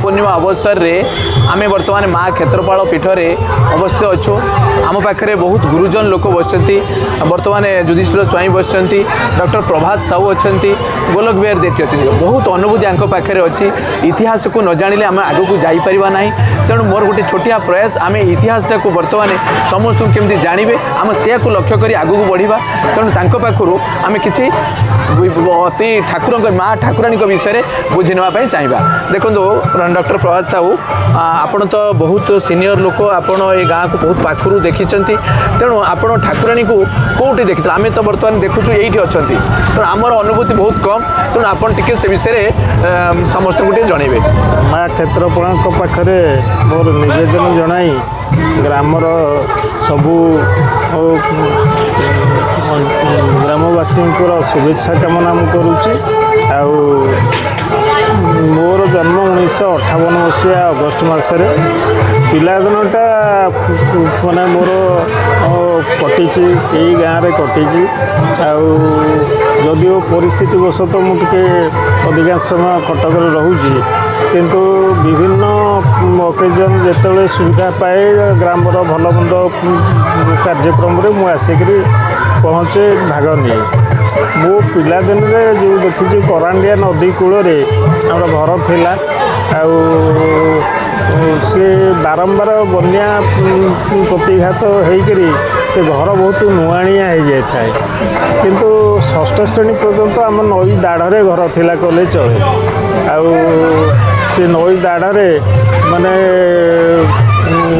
पूर्णिमा अवसर रे आमे वर्तमान माँ क्षेत्रपाल पीठरे अवस्थित अच्छु। आम पाखे बहुत गुरुजन लोक बसती वर्तमान युधिष्ठिर स्वाई बसती डॉक्टर प्रभात साहू अच्छा गोलक बिहार देठी अच्छे बहुत अनुभूति आंक पाखे अच्छी इतिहास को न जानिले आम आग को जापरिबा ना तेणु मोर गोटे छोटिया प्रयास आम इतिहासटा को बर्तमान समस्त केमती जानवे आम से लक्ष्य कर आग को बढ़ा तेणु पाखु आम कि अति ठाकुर माँ ठाकुराणी विषय बुझी नापी चाहिए। देखो डॉक्टर प्रभात साहू आपण तो बहुत सीनियर लोक आपण ये गाँव को बहुत पाखु देखी तेणु आपण ठाकुराणी को कौटी देखी आम तो बर्तमान देखुँ ये अच्छा तेणु आमर अनुभूति बहुत कम तेणु आपड़ टे से विषय समस्त को जनइबे। माँ क्षेत्रपाल पाखे मोर निवेदन जनाई ग्रामर सबू ग्रामवासी शुभेच्छा कामना करुच्ची। मोर जन्म 1958 मसीहा अगस्ट मसरे पिलादिनटा माने मोर कटी यही गाँव में कटी जदिओ परिस्थिति वशत मुझे अधिकांश समय कटक रोचे किंतु विभिन्न ओकेजन जिते सुविधा पाए ग्रामर भल मंद कार्यक्रम रे मुझे आसिक पहुँचे भाग निए। मो पिलादिन जो देखी करांडिया नदी कूल आम घर थिला से बारंबार बन्या प्रतिघात होकर से घर बहुत नुआणिया हो जाए किंतु षष्ठ श्रेणी पर्यंत आम नई दाढ़े घर थिला कले चले से नई दाढ़े माने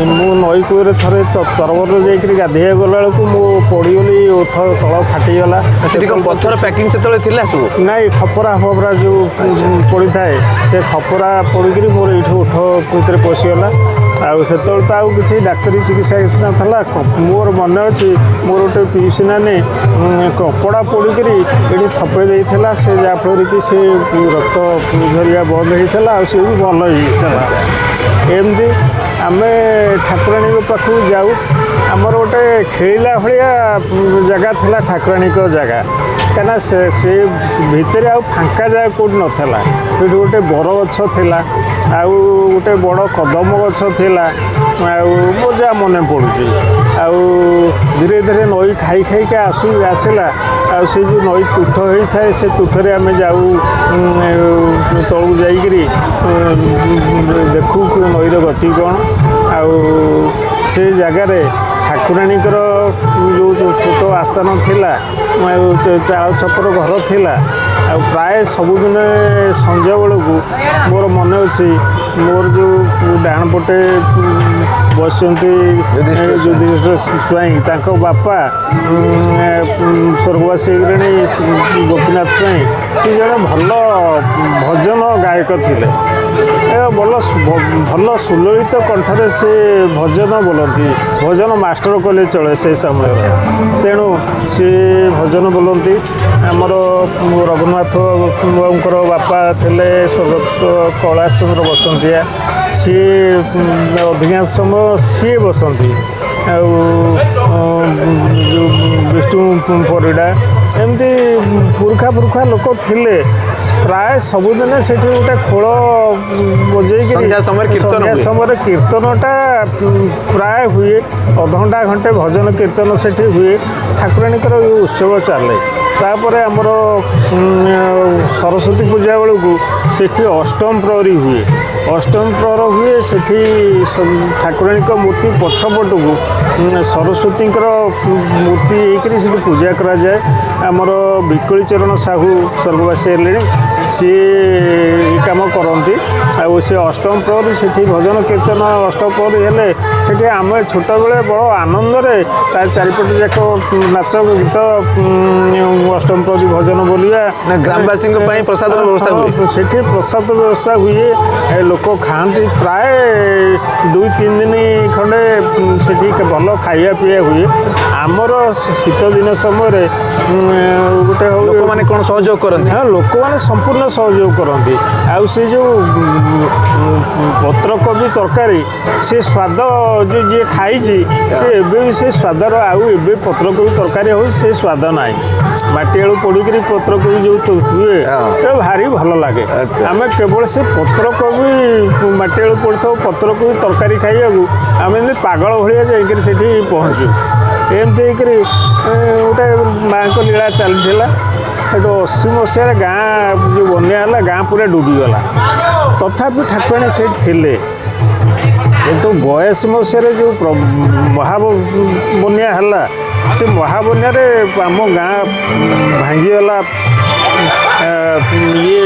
मु नई कूरे थे तरबर जाकर गाधे गला मु पड़गली ओठ तल फाटीगला पत्थर पैकिंग से नाई खपरा फपरा जो पड़ी थाए से खपरा पड़क मोर ये ओठ भर पशिगला से तो किसी डाक्तरी चिकित्सा किसी ना मोर मन अच्छी मोर गोटे पीसी नानी कपड़ा पड़क ये थपे देता से जहाँफल कि सी रक्त झरिया बंद होता सी भी भल होता एमती आम ठाकुराणी पाखु जाऊ आमर गोटे खेला भाया जगह थिला ठाकुराणी जगह कहीं से भितर आ फांका जगह कौट नाला ये गोटे बर गछ थिला गोटे बड़ कदम गछ थिला मो जहाँ मन पड़ुची धीरे धीरे नई खाई खाई के आसला से जो नई तुठ होता है से तुठरे आम जाऊ तलू जाकरी देखू नईर गति कौन से जगार ठाकुराणीकर जो छोट आस्थान थिला चाल छपर घर थिला प्राय सबुदिन संजय बेलू मोर मन अच्छी मोर जो डाण पटे बस युधिष्ठिर स्वाई बापा स्वर्गवासी गोपीनाथ स्वाई सी जड़े भल भजन गायक थिले भल सुललित कंठरे से भजन बोलती भजन मास्टर कले चले से समय तेणु सी भजन बोलती आमर रघुनाथ बाबूर बापा थे स्वर्गत कैलाश चंद्र बसंतिया सी अधिकांश समय सी बसंती विष्णु परिडा एमती पुरखा पुरखा लोक थिले प्राय सबुदिन से गोटे खोल बजे संध्या समय कीर्तनटा प्राय हुए अधघंटा घंटे भजन कीर्तन से हुए ठाकुराणीकर उत्सव चले तापर आमर सरस्वती पूजा बेलू से अष्टम प्रहरी हुए अष्टम प्रहर हुए से ठाकुराणी मूर्ति पछपट को सरस्वती मूर्ति होकर पूजा करा जाए आमर विकली चरण साहू स्वर्गवासी हेले सी काम करती सी अष्टम प्रहरी से भजन कीर्तन अष्टम प्रहरी हेले से आम छोट बेले बड़ आनंद चारिपट जाक नाच गीत अष्टम प्रहरी भजन बोलिया ग्रामवासी प्रसाद व्यवस्था हुए से प्रसाद व्यवस्था हुए लोक खाती प्राय 2-3 दिन खंडे से भल खाया पीया हुए आमर शीत दिन समय गोटे लोक मैंने कौन सहयोग करते हाँ लोक मैंने संपूर्ण सहयोग करती आउ से जो पत्रकोबी तरकारी से स्वाद जो जी खाई से भी से स्वादर आउ ए पत्रकोबी तरकारी हो से स्वाद ना माटी आलू पड़क पत्रकोबी जो हुए भारी भल लगे आम केवल से पत्रकोबी ଚାରିଟା ବେଳକୁ ପଡ଼ିଥାଉ ପତ୍ରକୁ ବି ତରକାରୀ ଖାଇବାକୁ ଆମେ ଏମିତି ପାଗଳ ଭଳିଆ ଯାଇକରି ସେଠି ପହଞ୍ଚୁ। ଏମିତି ହେଇକରି ଗୋଟେ ମାଆଙ୍କ ଲୀଳା ଚାଲିଥିଲା। ସେଠୁ 80 ମସିହାରେ ଗାଁ ଯେଉଁ ବନ୍ୟା ହେଲା ଗାଁ ପୁରା ଡୁବିଗଲା। ତଥାପି ଠାକୁରାଣୀ ସେଇଠି ଥିଲେ। କିନ୍ତୁ 82 ମସିହାରେ ଯେଉଁ ମହାବନ୍ୟା ହେଲା ସେ ମହାବନ୍ୟାରେ ଆମ ଗାଁ ଭାଙ୍ଗିଗଲା। ଇଏ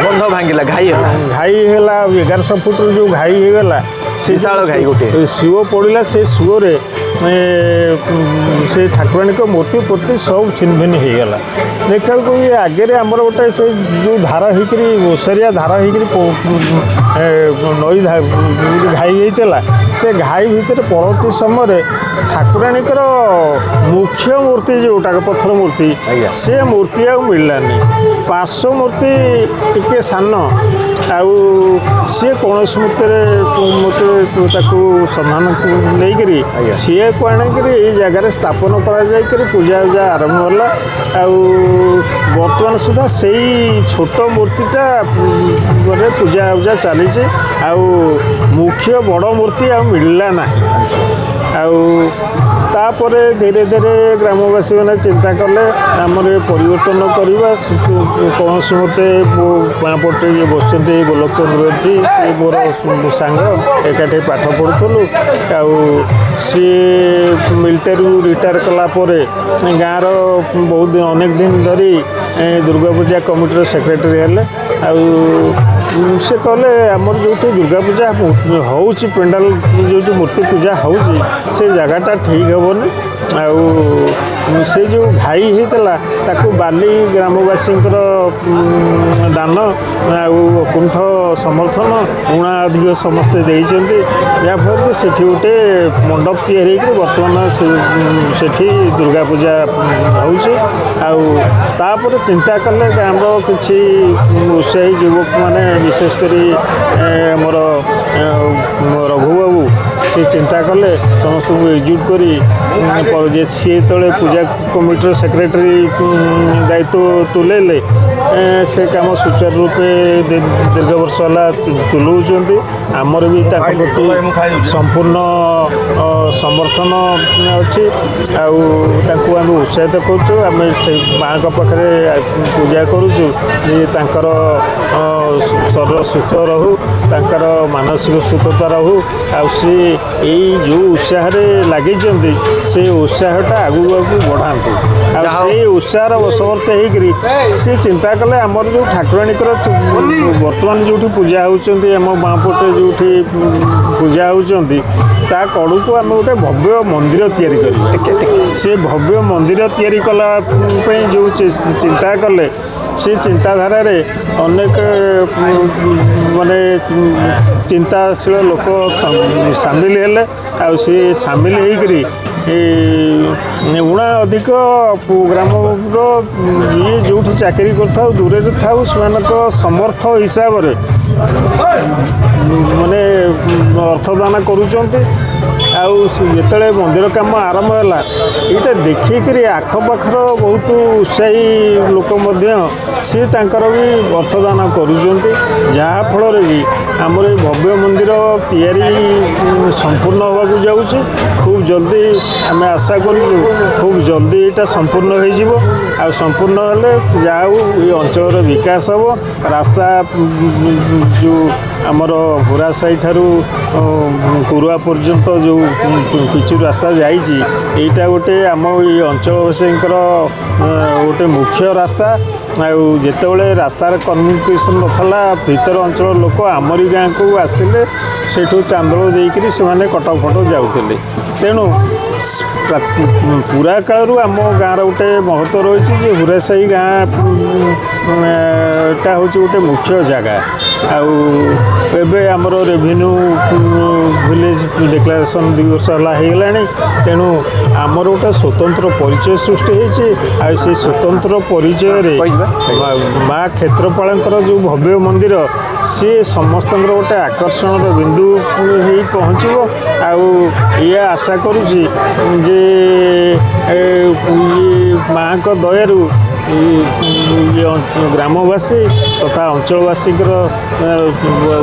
ବନ୍ଧ ଭାଙ୍ଗିଲା, ଘାଇ ହେଲା 1100 ଫୁଟରୁ ଯେଉଁ ଘାଇ ହେଇଗଲା ସେ ବିଶାଳ ଘାଇ ଗୋଟେ ସୁଅ ପଡ଼ିଲା। ସେ ସୁଅରେ ସେ ଠାକୁରାଣୀଙ୍କ ମୂର୍ତ୍ତି ଫୂର୍ତ୍ତି ସବୁ ଛିନଭିନ ହେଇଗଲା। ଦେଖିବାକୁ ଇଏ ଆଗରେ ଆମର ଗୋଟେ ସେ ଯେଉଁ ଧାର ହେଇକରି ଓସାରିଆ ଧାର ହେଇକରି ନଈ ଘାଇ ହେଇଥିଲା। ସେ ଘାଇ ଭିତରେ ପରବର୍ତ୍ତୀ ସମୟରେ ଠାକୁରାଣୀଙ୍କର ମୁଖ୍ୟ ମୂର୍ତ୍ତି ଯେଉଁଟାକ ପଥର ମୂର୍ତ୍ତି ସେ ମୂର୍ତ୍ତି ଆଉ ମିଳିଲାନି। ପାର୍ଶ୍ୱ ମୂର୍ତ୍ତି ଟିକେ ସାନ ଆଉ ସିଏ କୌଣସି ମୂର୍ତ୍ତିରେ ତାକୁ ସନ୍ଧାନ ନେଇକରି ସିଏକୁ ଆଣିକରି ଏଇ ଜାଗାରେ ସ୍ଥାପନ କରାଯାଇକରି ପୂଜା ଆରମ୍ଭ ହେଲା। ଆଉ ବର୍ତ୍ତମାନ ସୁଦ୍ଧା ସେଇ ଛୋଟ ମୂର୍ତ୍ତିଟା ପୂଜା ଚାଲିଛି। ଆଉ ମୁଖ୍ୟ ବଡ଼ ମୂର୍ତ୍ତି ଆଉ ମିଳିଲା ନାହିଁ। ଆଉ ତାପରେ ଧୀରେ ଧୀରେ ଗ୍ରାମବାସୀମାନେ ଚିନ୍ତା କଲେ ଆମର ଏ ପରିବର୍ତ୍ତନ କରିବା। କୌଣସି ମତେ ବାଁ ପଟେ ଇଏ ବସିଛନ୍ତି ଗୋଲକଚନ୍ଦ୍ର ଏଠି, ସିଏ ମୋର ସାଙ୍ଗ, ଏକାଠି ପାଠ ପଢ଼ୁଥିଲୁ। ଆଉ ସିଏ ମିଲିଟାରୀରୁ ରିଟାୟାର କଲା ପରେ ଗାଁର ବହୁତ ଅନେକ ଦିନ ଧରି ଦୁର୍ଗା ପୂଜା କମିଟିର ସେକ୍ରେଟାରୀ ହେଲେ। ଆଉ ସେ କହିଲେ ଆମର ଯେଉଁଠି ଦୁର୍ଗା ପୂଜା ହେଉଛି, ପେଣ୍ଡାଲ ଯେଉଁଠି ମୂର୍ତ୍ତି ପୂଜା ହେଉଛି ସେ ଜାଗାଟା ଠିକ୍ ହେବନି। ଆଉ ସେ ଯେଉଁ ଘାଇ ହେଇଥିଲା ତାକୁ ବାଲି ଗ୍ରାମବାସୀଙ୍କର ଦାନ ଆଉ କୁଣ୍ଠ ସମର୍ଥନ ଊଣା ଅଧିକ ସମସ୍ତେ ଦେଇଛନ୍ତି। ଯାହାଫଳରେ କି ସେଠି ଗୋଟେ ମଣ୍ଡପ ତିଆରି ହେଇକି ବର୍ତ୍ତମାନ ସେଠି ଦୁର୍ଗା ପୂଜା ହେଉଛି। ଆଉ ତାପରେ ଚିନ୍ତା କଲେ ଆମର କିଛି ଉତ୍ସାହୀ ଯୁବକମାନେ ବିଶେଷ କରି ଆମର ରଘୁବାବୁ ସେ ଚିନ୍ତା କଲେ ସମସ୍ତଙ୍କୁ ଏକଜୁଟ କରି ସିଏ ଯେତେବେଳେ ପୂଜା କମିଟିର ସେକ୍ରେଟାରୀ ଦାୟିତ୍ୱ ତୁଲେଇଲେ ସେ କାମ ସୁଚାରୁ ରୂପେ ଦୀର୍ଘ ବର୍ଷ ହେଲା ତୁଲାଉଛନ୍ତି। ଆମର ବି ତାଙ୍କ ପ୍ରତି ସମ୍ପୂର୍ଣ୍ଣ ସମର୍ଥନ ଅଛି। ଆଉ ତାଙ୍କୁ ଆମେ ଉତ୍ସାହିତ କରୁଛୁ। ଆମେ ସେ ମାଆଙ୍କ ପାଖରେ ପୂଜା କରୁଛୁ ଯେ ତାଙ୍କର ଶରୀର ସୁସ୍ଥ ରହୁ, ତାଙ୍କର ମାନସିକ ସୁସ୍ଥତା ରହୁ। ଆଉ ସିଏ ଏଇ ଯେଉଁ ଉତ୍ସାହରେ ଲାଗିଛନ୍ତି ସେ ଉତ୍ସାହଟା ଆଗକୁ ବଢ଼ାନ୍ତୁ। ଆଉ ସେଇ ଉତ୍ସାହର ବଶବର୍ତ୍ତୀ ହେଇକରି ସେ ଚିନ୍ତା କଲେ ଆମର ଯେଉଁ ଠାକୁରାଣୀଙ୍କର ବର୍ତ୍ତମାନ ଯେଉଁଠି ପୂଜା ହେଉଛନ୍ତି, ଆମ ବାଁ ପଟେ ଯେଉଁଠି ପୂଜା ହେଉଛନ୍ତି ତା କଡ଼କୁ ଆମେ ଗୋଟେ ଭବ୍ୟ ମନ୍ଦିର ତିଆରି କରିବୁ। ସେ ଭବ୍ୟ ମନ୍ଦିର ତିଆରି କଲା ପାଇଁ ଯେଉଁ ଚିନ୍ତା କଲେ ସେ ଚିନ୍ତାଧାରାରେ ଅନେକ ମାନେ ଚିନ୍ତାଶୀଳ ଲୋକ ସାମିଲ ହେଲେ। ଆଉ ସେ ସାମିଲ ହେଇକରି ଊଣା ଅଧିକ ଗ୍ରାମର ଇଏ ଯେଉଁଠି ଚାକିରି କରିଥାଉ ଦୂରରେ ଥାଉ ସେମାନଙ୍କ ସମର୍ଥ ହିସାବରେ ମାନେ ଅର୍ଥଦାନ କରୁଛନ୍ତି। ଆଉ ଯେତେବେଳେ ମନ୍ଦିର କାମ ଆରମ୍ଭ ହେଲା ଏଇଟା ଦେଖିକରି ଆଖପାଖର ବହୁତ ଉତ୍ସାହୀ ଲୋକ ମଧ୍ୟ ସିଏ ତାଙ୍କର ବି ଅର୍ଥଦାନ କରୁଛନ୍ତି। ଯାହାଫଳରେ କି ଆମର ଏ ଭବ୍ୟ ମନ୍ଦିର ତିଆରି ସମ୍ପୂର୍ଣ୍ଣ ହେବାକୁ ଯାଉଛି। ଖୁବ୍ ଜଲ୍ଦି ଆମେ ଆଶା କରୁଛୁ ଖୁବ୍ ଜଲ୍ଦି ଏଇଟା ସମ୍ପୂର୍ଣ୍ଣ ହୋଇଯିବ। ଆଉ ସମ୍ପୂର୍ଣ୍ଣ ହେଲେ ଯାହା ହଉ ଏ ଅଞ୍ଚଳର ବିକାଶ ହେବ। ରାସ୍ତା ଯେଉଁ ଆମର ହୁରା ସାହି ଠାରୁ କୁରୁଆ ପର୍ଯ୍ୟନ୍ତ ଯେଉଁ ପିଚୁ ରାସ୍ତା ଯାଇଛି ଏଇଟା ଗୋଟେ ଆମ ଏଇ ଅଞ୍ଚଳବାସୀଙ୍କର ଗୋଟେ ମୁଖ୍ୟ ରାସ୍ତା। ଆଉ ଯେତେବେଳେ ରାସ୍ତାର କମ୍ୟୁନିକେସନ୍ ନଥିଲା ଭିତର ଅଞ୍ଚଳ ଲୋକ ଆମରି ଗାଁକୁ ଆସିଲେ ସେଇଠୁ ଚାନ୍ଦୋଳ ଦେଇକରି ସେମାନେ କଟକ ଫଟକ ଯାଉଥିଲେ। ତେଣୁ ପୁରା କାଳରୁ ଆମ ଗାଁର ଗୋଟେ ମହତ୍ତ୍ୱ ରହିଛି ଯେ ହୁରାସାହି ଗାଁଟା ହେଉଛି ଗୋଟେ ମୁଖ୍ୟ ଜାଗା। ଆଉ ଏବେ ଆମର ରେଭିନ୍ୟୁ ଭିଲେଜ୍ ଡିକ୍ଲାରେସନ୍ 2 ବର୍ଷ ହେଲା ହେଇଗଲାଣି। ତେଣୁ ଆମର ଗୋଟେ ସ୍ୱତନ୍ତ୍ର ପରିଚୟ ସୃଷ୍ଟି ହେଇଛି। ଆଉ ସେଇ ସ୍ୱତନ୍ତ୍ର ପରିଚୟରେ ମା କ୍ଷେତ୍ରପାଳଙ୍କର ଯେଉଁ ଭବ୍ୟ ମନ୍ଦିର ସିଏ ସମସ୍ତଙ୍କର ଗୋଟେ ଆକର୍ଷଣର ବିନ୍ଦୁ ହେଇ ପହଞ୍ଚିବ। ଆଉ ଇଏ ଆଶା କରୁଛି ଯେ ମାଆଙ୍କ ଦୟାରୁ ଗ୍ରାମବାସୀ ତଥା ଅଞ୍ଚଳବାସୀଙ୍କର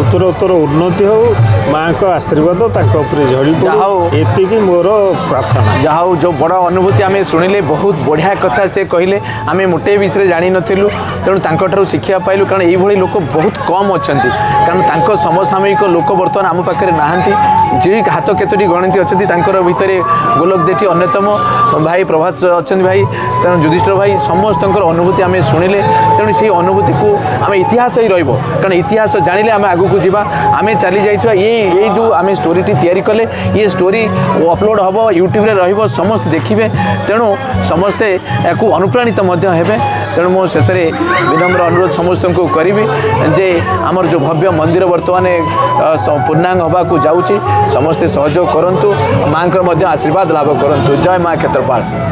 ଉତ୍ତରୋତ୍ତର ଉନ୍ନତି ହେଉ ମାଆଙ୍କ ଆଶୀର୍ବାଦ ତାଙ୍କ ଉପରେ ଝଡ଼ି ଯାହା ହଉ। ପଡ଼ୁ ଏତିକି ମୋର ପ୍ରାର୍ଥନା। ଯାହା ହଉ ଯେଉଁ ବଡ଼ ଅନୁଭୂତି ଆମେ ଶୁଣିଲେ ବହୁତ ବଢ଼ିଆ କଥା ସେ କହିଲେ ଆମେ ମୋଟେ ବିଷୟରେ ଜାଣିନଥିଲୁ ତେଣୁ ତାଙ୍କଠାରୁ ଶିଖିବା ପାଇଲୁ କାରଣ ଏଇଭଳି ଲୋକ ବହୁତ କମ୍ ଅଛନ୍ତି କାରଣ ତାଙ୍କ ସମସାମୟିକ ଲୋକ ବର୍ତ୍ତମାନ ଆମ ପାଖରେ ନାହାନ୍ତି ଯିଏ ହାତ କେତୋଟି ଗଣତି ଅଛନ୍ତି ତାଙ୍କର ଭିତରେ ଗୋଲକ ଦେଠି ଅନ୍ୟତମ ଭାଇ ପ୍ରଭାତ ଅଛନ୍ତି ଭାଇ ତେଣୁ ଯୁଧିଷ୍ଠିର ଭାଇ ସମସ୍ତଙ୍କର ଅନୁଭୂତି ଆମେ ଶୁଣିଲେ ତେଣୁ ସେହି ଅନୁଭୂତିକୁ ଆମେ ଇତିହାସ ହିଁ ରହିବ କାରଣ ଇତିହାସ ଜାଣିଲେ ଆମେ ଆଗକୁ ଯିବା ଆମେ ଚାଲି ଯାଇଥିବା ଏଇ ଯେଉଁ ଆମେ ଷ୍ଟୋରିଟି ତିଆରି କଲେ ଇଏ ଷ୍ଟୋରି ଅପଲୋଡ଼ ହେବ ୟୁଟ୍ୟୁବରେ ରହିବ ସମସ୍ତେ ଦେଖିବେ ତେଣୁ ସମସ୍ତେ ଏହାକୁ ଅନୁପ୍ରାଣିତ ମଧ୍ୟ ହେବେ ତେଣୁ ମୁଁ ଶେଷରେ ବିନମ୍ର ଅନୁରୋଧ ସମସ୍ତଙ୍କୁ କରିବି ଯେ ଆମର ଯେଉଁ ଭବ୍ୟ ମନ୍ଦିର ବର୍ତ୍ତମାନ ପୂର୍ଣ୍ଣାଙ୍ଗ ହେବାକୁ ଯାଉଛି ସମସ୍ତେ ସହଯୋଗ କରନ୍ତୁ ମାଆଙ୍କର ମଧ୍ୟ ଆଶୀର୍ବାଦ ଲାଭ କରନ୍ତୁ ଜୟ ମା କ୍ଷେତ୍ରପାଳ।